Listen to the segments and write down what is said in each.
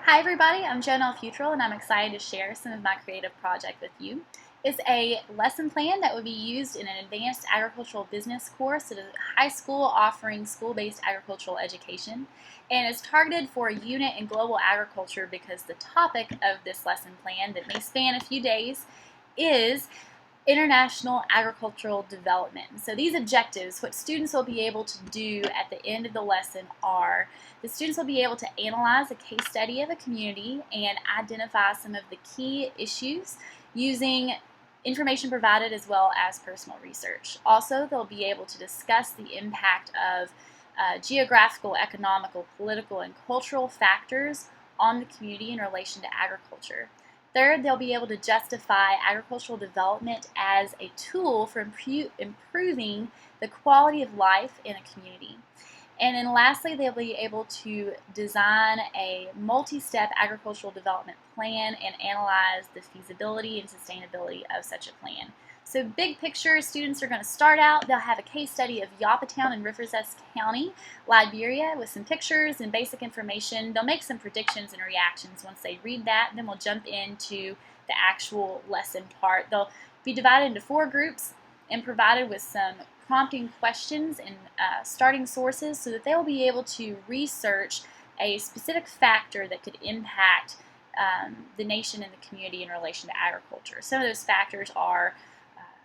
Hi everybody, I'm Jonelle Futrell and I'm excited to share some of my creative project with you. It's a lesson plan that would be used in an advanced agricultural business course at a high school offering school-based agricultural education. And it's targeted for a unit in global agriculture because the topic of this lesson plan that may span a few days is international agricultural development. So these objectives, what students will be able to do at the end of the lesson are, the students will be able to analyze a case study of a community and identify some of the key issues using information provided as well as personal research. Also, they'll be able to discuss the impact of geographical, economical, political, and cultural factors on the community in relation to agriculture. Third, they'll be able to justify agricultural development as a tool for improving the quality of life in a community. And then lastly, they'll be able to design a multi-step agricultural development plan and analyze the feasibility and sustainability of such a plan. So big picture, students are going to start out, they'll have a case study of Yapatown in Riversdale County, Liberia, with some pictures and basic information. They'll make some predictions and reactions once they read that. Then we'll jump into the actual lesson part. They'll be divided into 4 groups and provided with some prompting questions and starting sources so that they'll be able to research a specific factor that could impact the nation and the community in relation to agriculture. Some of those factors are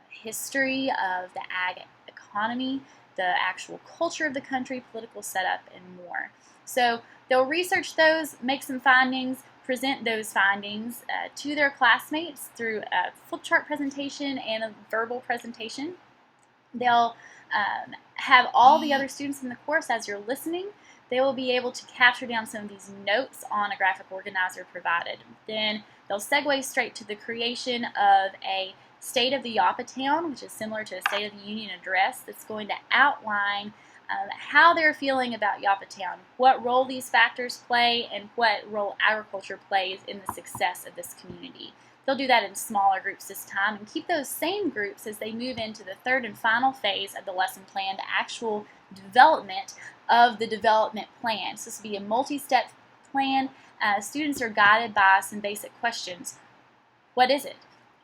history of the ag economy, the actual culture of the country, political setup, and more. So they'll research those, make some findings, present those findings to their classmates through a flip chart presentation and a verbal presentation. They'll have all the other students in the course, as you're listening, they will be able to capture down some of these notes on a graphic organizer provided. Then they'll segue straight to the creation of a State of the Yapatown, which is similar to a State of the Union address, that's going to outline how they're feeling about Yapatown, what role these factors play, and what role agriculture plays in the success of this community. They'll do that in smaller groups this time and keep those same groups as they move into the third and final phase of the lesson plan, the actual development of the development plan. So this will be a multi-step plan. Students are guided by some basic questions. What is it?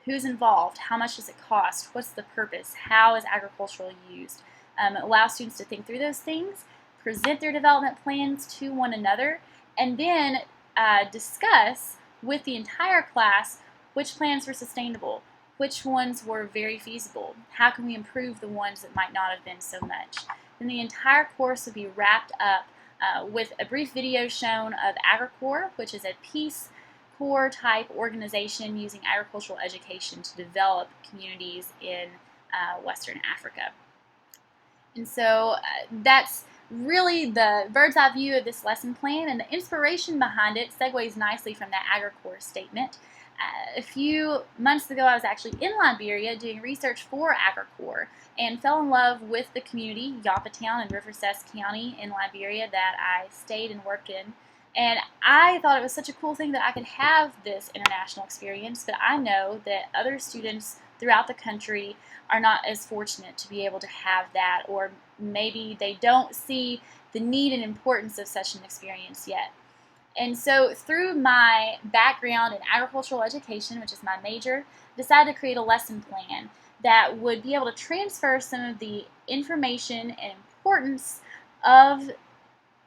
Who's involved? How much does it cost? What's the purpose? How is agriculture used? Allow students to think through those things, present their development plans to one another, and then discuss with the entire class which plans were sustainable, which ones were very feasible, how can we improve the ones that might not have been so much. Then the entire course will be wrapped up with a brief video shown of AgriCorps, which is a Peace Corps type organization using agricultural education to develop communities in Western Africa. And so that's really the bird's eye view of this lesson plan, and the inspiration behind it segues nicely from that AgriCorps statement. A few months ago, I was actually in Liberia doing research for AgriCorps and fell in love with the community, Yapatown in Riversdale County in Liberia, that I stayed and worked in. And I thought it was such a cool thing that I could have this international experience, but I know that other students throughout the country are not as fortunate to be able to have that, or maybe they don't see the need and importance of such an experience yet. And so through my background in agricultural education, which is my major, I decided to create a lesson plan that would be able to transfer some of the information and importance of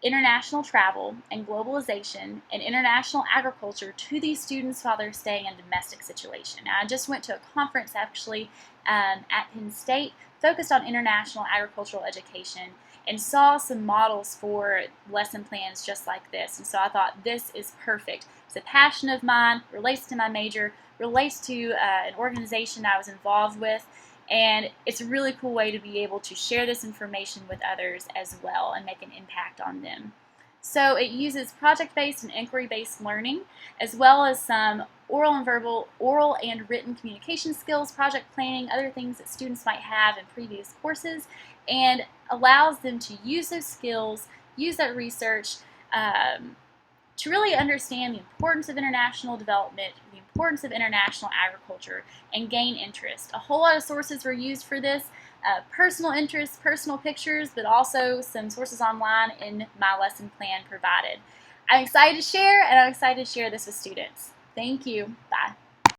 international travel and globalization and international agriculture to these students while they're staying in a domestic situation. Now, I just went to a conference actually at Penn State focused on international agricultural education and saw some models for lesson plans just like this. And so I thought this is perfect. It's a passion of mine, relates to my major, relates to an organization I was involved with, and it's a really cool way to be able to share this information with others as well and make an impact on them. So it uses project-based and inquiry-based learning, as well as some oral and written communication skills, project planning, other things that students might have in previous courses, and allows them to use those skills, use that research, to really understand the importance of international development, the importance of international agriculture, and gain interest. A whole lot of sources were used for this, personal interests, personal pictures, but also some sources online in my lesson plan provided. I'm excited to share, and I'm excited to share this with students. Thank you. Bye.